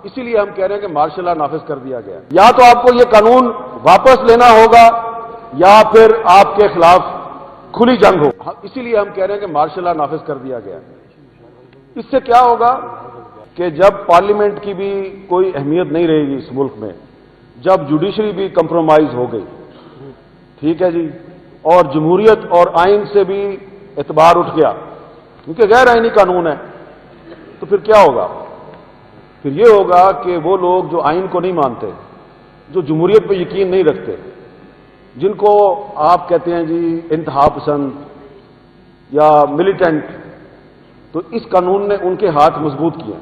اسی لیے ہم کہہ رہے ہیں کہ مارشل لا نافذ کر دیا گیا. یا تو آپ کو یہ قانون واپس لینا ہوگا یا پھر آپ کے خلاف کھلی جنگ ہو. اسی لیے ہم کہہ رہے ہیں کہ مارشل لا نافذ کر دیا گیا. اس سے کیا ہوگا کہ جب پارلیمنٹ کی بھی کوئی اہمیت نہیں رہے گی اس ملک میں، جب جوڈیشری بھی کمپرومائز ہو گئی، ٹھیک ہے جی، اور جمہوریت اور آئین سے بھی اعتبار اٹھ گیا کیونکہ غیر آئینی قانون ہے، تو پھر کیا ہوگا؟ پھر یہ ہوگا کہ وہ لوگ جو آئین کو نہیں مانتے، جو جمہوریت پہ یقین نہیں رکھتے، جن کو آپ کہتے ہیں جی انتہا پسند یا ملیٹنٹ، تو اس قانون نے ان کے ہاتھ مضبوط کیے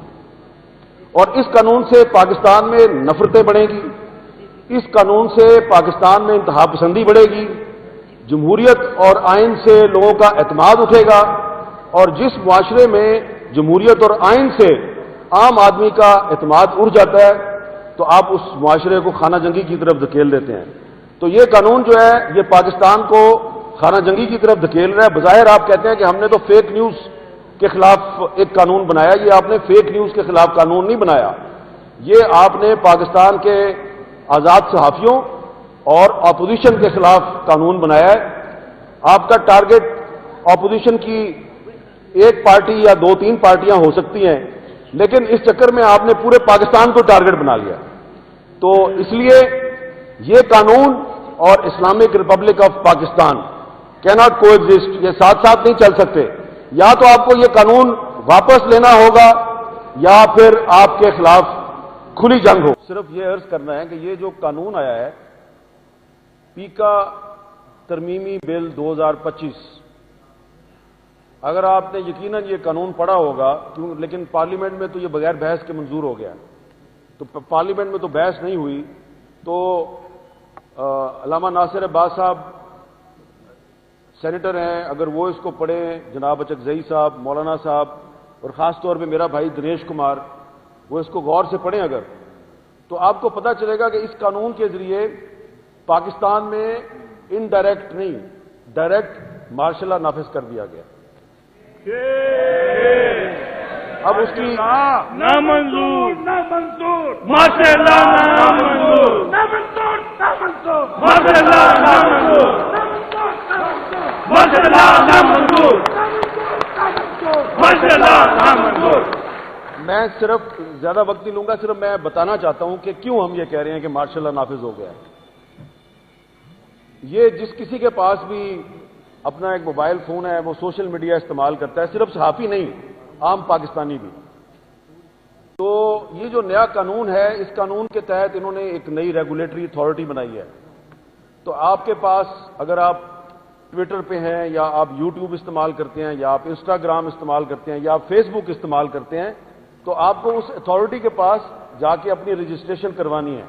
اور اس قانون سے پاکستان میں نفرتیں بڑھیں گی، اس قانون سے پاکستان میں انتہا پسندی بڑھے گی، جمہوریت اور آئین سے لوگوں کا اعتماد اٹھے گا، اور جس معاشرے میں جمہوریت اور آئین سے عام آدمی کا اعتماد اٹھ جاتا ہے تو آپ اس معاشرے کو خانہ جنگی کی طرف دھکیل دیتے ہیں. تو یہ قانون جو ہے یہ پاکستان کو خانہ جنگی کی طرف دھکیل رہا ہے. بظاہر آپ کہتے ہیں کہ ہم نے تو فیک نیوز کے خلاف ایک قانون بنایا. یہ آپ نے فیک نیوز کے خلاف قانون نہیں بنایا، یہ آپ نے پاکستان کے آزاد صحافیوں اور اپوزیشن کے خلاف قانون بنایا ہے. آپ کا ٹارگٹ اپوزیشن کی ایک پارٹی یا دو تین پارٹیاں ہو سکتی ہیں، لیکن اس چکر میں آپ نے پورے پاکستان کو ٹارگٹ بنا لیا. تو اس لیے یہ قانون اور اسلامک ریپبلک آف پاکستان کیناٹ کو ایگزسٹ، یہ ساتھ ساتھ نہیں چل سکتے. یا تو آپ کو یہ قانون واپس لینا ہوگا یا پھر آپ کے خلاف کھلی جنگ ہو. صرف یہ عرض کرنا ہے کہ یہ جو قانون آیا ہے پیکا ترمیمی بل 2025، اگر آپ نے یقیناً یہ قانون پڑھا ہوگا، لیکن پارلیمنٹ میں تو یہ بغیر بحث کے منظور ہو گیا، تو پارلیمنٹ میں تو بحث نہیں ہوئی. تو علامہ ناصر عباس صاحب سینیٹر ہیں، اگر وہ اس کو پڑھیں، جناب اچکزئی صاحب، مولانا صاحب، اور خاص طور پہ میرا بھائی دنیش کمار، وہ اس کو غور سے پڑھیں اگر، تو آپ کو پتہ چلے گا کہ اس قانون کے ذریعے پاکستان میں انڈائریکٹ نہیں ڈائریکٹ مارشل لا نافذ کر دیا گیا. اب اس کی نامنظور نامنظور ماشاء اللہ نامنظور نامنظور نامنظور ماشاء اللہ نامنظور ماشاء اللہ نامنظور ماشاء اللہ نامنظور. میں صرف زیادہ وقت نہیں لوں گا، صرف میں بتانا چاہتا ہوں کہ کیوں ہم یہ کہہ رہے ہیں کہ مارشل لا نافذ ہو گیا ہے. یہ جس کسی کے پاس بھی اپنا ایک موبائل فون ہے وہ سوشل میڈیا استعمال کرتا ہے، صرف صحافی نہیں، عام پاکستانی بھی. تو یہ جو نیا قانون ہے، اس قانون کے تحت انہوں نے ایک نئی ریگولیٹری اتھارٹی بنائی ہے. تو آپ کے پاس اگر آپ ٹویٹر پہ ہیں یا آپ یوٹیوب استعمال کرتے ہیں یا آپ انسٹاگرام استعمال کرتے ہیں یا آپ فیس بک استعمال کرتے ہیں، تو آپ کو اس اتھارٹی کے پاس جا کے اپنی رجسٹریشن کروانی ہے،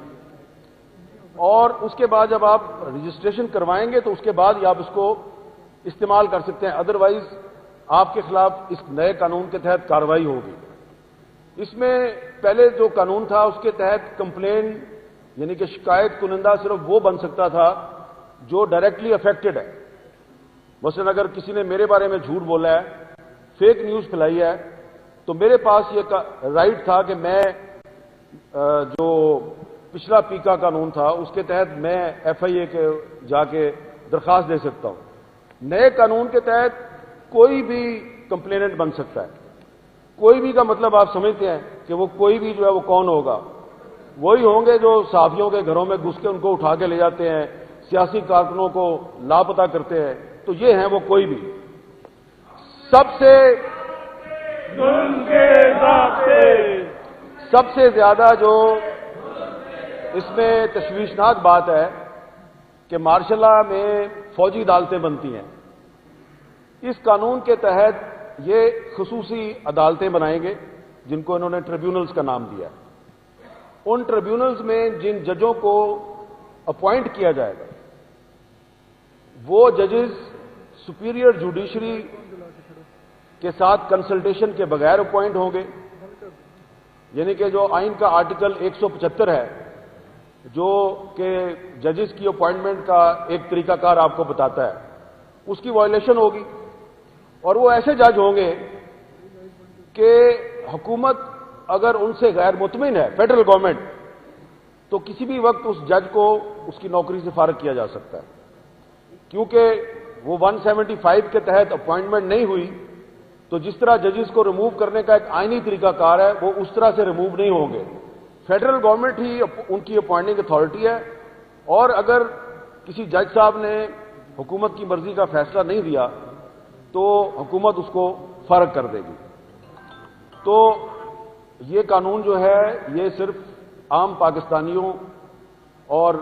اور اس کے بعد جب آپ رجسٹریشن کروائیں گے تو اس کے بعد ہی آپ اس کو استعمال کر سکتے ہیں. ادروائز آپ کے خلاف اس نئے قانون کے تحت کارروائی ہوگی. اس میں پہلے جو قانون تھا اس کے تحت کمپلین یعنی کہ شکایت کنندہ صرف وہ بن سکتا تھا جو ڈائریکٹلی افیکٹڈ ہے. مثلا اگر کسی نے میرے بارے میں جھوٹ بولا ہے، فیک نیوز پھیلائی ہے، تو میرے پاس یہ رائٹ تھا کہ میں جو پچھلا پیکا قانون تھا اس کے تحت میں ایف آئی اے کے جا کے درخواست دے سکتا ہوں. نئے قانون کے تحت کوئی بھی کمپلیننٹ بن سکتا ہے. کوئی بھی کا مطلب آپ سمجھتے ہیں کہ وہ کوئی بھی جو ہے وہ کون ہوگا؟ وہی ہوں گے جو صحافیوں کے گھروں میں گھس کے ان کو اٹھا کے لے جاتے ہیں، سیاسی کارکنوں کو لاپتہ کرتے ہیں. تو یہ ہیں وہ کوئی بھی. سب سے زیادہ جو اس میں تشویشناک بات ہے کہ مارشل لا میں فوجی عدالتیں بنتی ہیں. اس قانون کے تحت یہ خصوصی عدالتیں بنائیں گے جن کو انہوں نے ٹریبیونلز کا نام دیا. ان ٹریبیونلز میں جن ججوں کو اپوائنٹ کیا جائے گا وہ ججز سپیریئر جوڈیشری کے ساتھ کنسلٹیشن کے بغیر اپوائنٹ ہوں گے. یعنی کہ جو آئین کا آرٹیکل 175 ہے جو کہ ججز کی اپوائنٹمنٹ کا ایک طریقہ کار آپ کو بتاتا ہے، اس کی وائلیشن ہوگی. اور وہ ایسے جج ہوں گے کہ حکومت اگر ان سے غیر مطمئن ہے فیڈرل گورنمنٹ تو کسی بھی وقت اس جج کو اس کی نوکری سے فارغ کیا جا سکتا ہے، کیونکہ وہ 175 کے تحت اپوائنٹمنٹ نہیں ہوئی تو جس طرح ججز کو ریموو کرنے کا ایک آئینی طریقہ کار ہے وہ اس طرح سے ریموو نہیں ہوں گے۔ فیڈرل گورنمنٹ ہی ان کی اپوائنٹنگ اتھارٹی ہے، اور اگر کسی جج صاحب نے حکومت کی مرضی کا فیصلہ نہیں دیا تو حکومت اس کو فارغ کر دے گی۔ تو یہ قانون جو ہے یہ صرف عام پاکستانیوں اور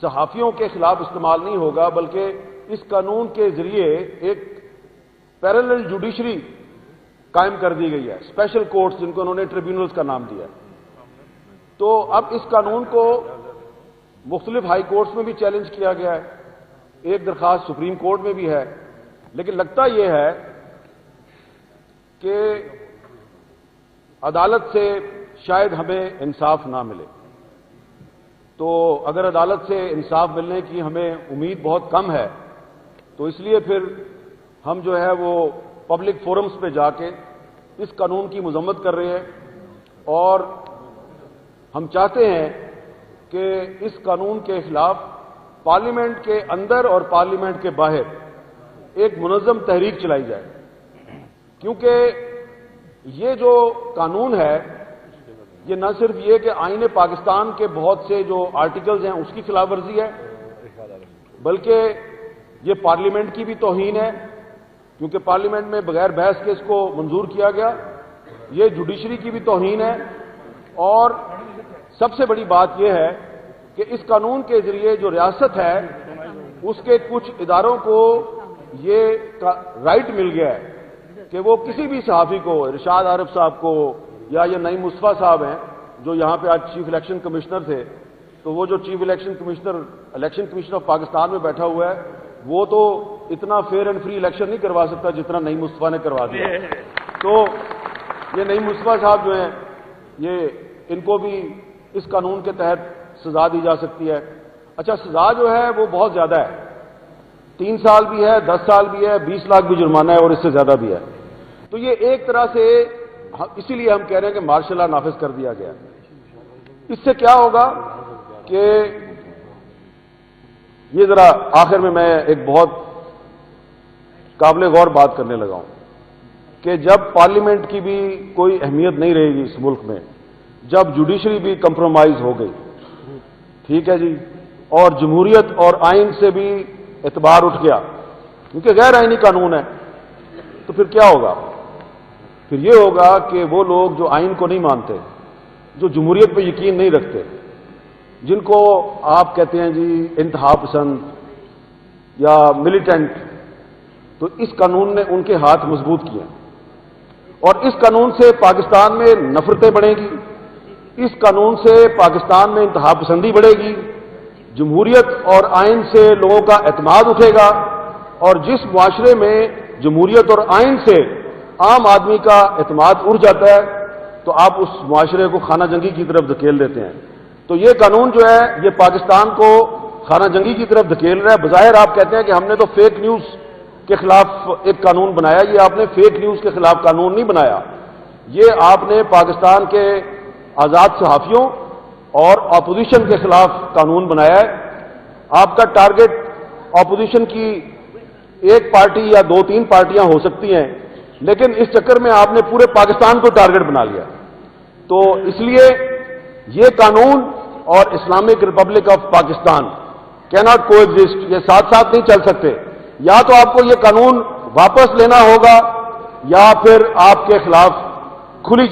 صحافیوں کے خلاف استعمال نہیں ہوگا، بلکہ اس قانون کے ذریعے ایک پیرالل جوڈیشری قائم کر دی گئی ہے، اسپیشل کورٹس جن کو انہوں نے ٹریبیونلز کا نام دیا ہے۔ تو اب اس قانون کو مختلف ہائی کورٹس میں بھی چیلنج کیا گیا ہے، ایک درخواست سپریم کورٹ میں بھی ہے، لیکن لگتا یہ ہے کہ عدالت سے شاید ہمیں انصاف نہ ملے۔ تو اگر عدالت سے انصاف ملنے کی ہمیں امید بہت کم ہے تو اس لیے پھر ہم جو ہے وہ پبلک فورمز پہ جا کے اس قانون کی مذمت کر رہے ہیں، اور ہم چاہتے ہیں کہ اس قانون کے خلاف پارلیمنٹ کے اندر اور پارلیمنٹ کے باہر ایک منظم تحریک چلائی جائے، کیونکہ یہ جو قانون ہے یہ نہ صرف یہ کہ آئین پاکستان کے بہت سے جو آرٹیکلز ہیں اس کی خلاف ورزی ہے، بلکہ یہ پارلیمنٹ کی بھی توہین ہے، کیونکہ پارلیمنٹ میں بغیر بحث کے اس کو منظور کیا گیا۔ یہ جوڈیشری کی بھی توہین ہے، اور سب سے بڑی بات یہ ہے کہ اس قانون کے ذریعے جو ریاست ہے اس کے کچھ اداروں کو یہ رائٹ مل گیا ہے کہ وہ کسی بھی صحافی کو، ارشاد عارف صاحب کو یا یہ نعیم مصطفیٰ صاحب ہیں جو یہاں پہ آج چیف الیکشن کمشنر تھے، تو وہ جو chief election commissioner of Pakistan میں بیٹھا ہوا ہے وہ تو اتنا فیئر اینڈ فری الیکشن نہیں کروا سکتا جتنا نعیم مصطفیٰ نے کروا دیا۔ تو یہ نعیم مصطفیٰ صاحب جو ہیں یہ ان کو بھی اس قانون کے تحت سزا دی جا سکتی ہے۔ اچھا، سزا جو ہے وہ بہت زیادہ ہے، 3 سال بھی ہے، 10 سال بھی ہے، 20 لاکھ بھی جرمانہ ہے، اور اس سے زیادہ بھی ہے۔ تو یہ ایک طرح سے اسی لیے ہم کہہ رہے ہیں کہ مارشل لا نافذ کر دیا گیا۔ اس سے کیا ہوگا کہ یہ ذرا آخر میں ایک بہت قابل غور بات کرنے لگا ہوں کہ جب پارلیمنٹ کی بھی کوئی اہمیت نہیں رہے گی اس ملک میں، جب جوڈیشری بھی کمپرومائز ہو گئی، ٹھیک ہے جی، اور جمہوریت اور آئین سے بھی اعتبار اٹھ گیا کیونکہ غیر آئینی قانون ہے، تو پھر کیا ہوگا؟ پھر یہ ہوگا کہ وہ لوگ جو آئین کو نہیں مانتے، جو جمہوریت پہ یقین نہیں رکھتے، جن کو آپ کہتے ہیں جی انتہا پسند یا ملیٹنٹ، تو اس قانون نے ان کے ہاتھ مضبوط کیے، اور اس قانون سے پاکستان میں نفرتیں بڑھیں گی، اس قانون سے پاکستان میں انتہا پسندی بڑھے گی، جمہوریت اور آئین سے لوگوں کا اعتماد اٹھے گا، اور جس معاشرے میں جمہوریت اور آئین سے عام آدمی کا اعتماد اٹھ جاتا ہے تو آپ اس معاشرے کو خانہ جنگی کی طرف دھکیل دیتے ہیں۔ تو یہ قانون جو ہے یہ پاکستان کو خانہ جنگی کی طرف دھکیل رہا ہے۔ بظاہر آپ کہتے ہیں کہ ہم نے تو فیک نیوز کے خلاف ایک قانون بنایا، یہ آپ نے فیک نیوز کے خلاف قانون نہیں بنایا، یہ آپ نے پاکستان کے آزاد صحافیوں اور اپوزیشن کے خلاف قانون بنایا ہے۔ آپ کا ٹارگٹ اپوزیشن کی ایک پارٹی یا 2-3 پارٹیاں ہو سکتی ہیں، لیکن اس چکر میں آپ نے پورے پاکستان کو ٹارگٹ بنا لیا۔ تو اس لیے یہ قانون اور اسلامک ریپبلک آف پاکستان کیناٹ کو ایگزسٹ، یہ ساتھ ساتھ نہیں چل سکتے۔ یا تو آپ کو یہ قانون واپس لینا ہوگا یا پھر آپ کے خلاف کھلی